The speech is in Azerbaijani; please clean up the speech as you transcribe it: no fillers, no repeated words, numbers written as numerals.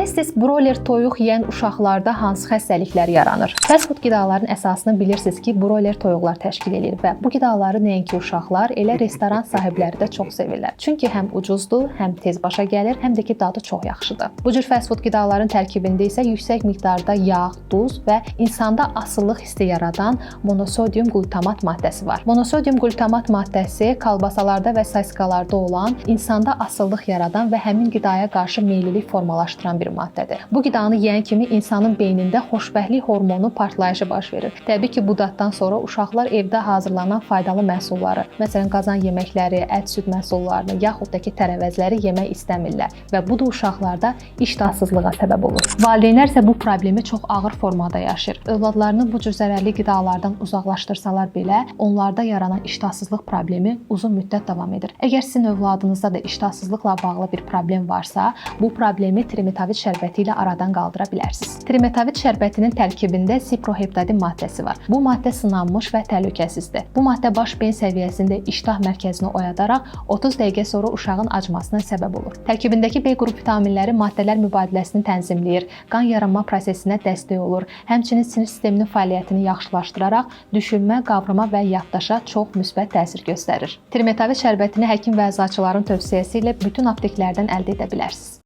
Tez-tez broiler toyuq yeyən uşaqlarda hansı xəstəliklər yaranır? Fast food qidaların əsasını bilirsiniz ki, broiler toyuqlar təşkil edir və bu qidaları nəinki uşaqlar, elə restoran sahibləri də çox sevirlər. Çünki həm ucuzdur, həm tez başa gəlir, həm də ki dadı çox yaxşıdır. Bu cür fast food qidaların tərkibində isə yüksək miqdarda yağ, duz və insanda asıllıq hissi yaradan monosodium glutamat maddəsi var. Monosodium glutamat maddəsi kolbasalarda və saskalarda olan, insanda asıllıq yaradan və həmin qidaya qarşı meyillilik formalaşdıran bir maddədir. Bu qidanı yeyən kimi insanın beynində xoşbəxtlik hormonu partlayışı baş verir. Təbii ki, bu daddan sonra uşaqlar evdə hazırlanan faydalı məhsulları, məsələn qazan yeməkləri, ət, süd məhsullarını, yaxud da ki tərəvəzləri yemək istəmirlər və bu da uşaqlarda iştahsızlığa səbəb olur. Valideynlər isə bu problemi çox ağır formada yaşayır. Övladlarını bu cür zərərli qidalardan uzaqlaşdırsalar belə, onlarda yaranan iştahsızlıq problemi uzun müddət davam edir. Əgər sizin övladınızda da iştahsızlıqla bağlı bir problem varsa, bu problemi trimetavit şərbəti ilə aradan qaldıra bilərsiniz. Trimetavit şərbətinin tərkibində siproheptadin maddəsi var. Bu maddə sınanmış və təhlükəsizdir. Bu maddə baş beyin səviyyəsində iştah mərkəzini oyadaraq 30 dəqiqə sonra uşağın acmasına səbəb olur. Tərkibindəki B qrup vitaminləri maddələr mübadiləsini tənzimləyir, qan yaranma prosesinə dəstək olur, həmçinin sinir sisteminin fəaliyyətini yaxşılaşdıraraq düşünmə, qavrama və yaddaşa çox müsbət təsir göstərir. Trimetavit şərbətini həkim və əczaçıların tövsiyəsi ilə bütün apteklərdən əldə edə bilərsiniz.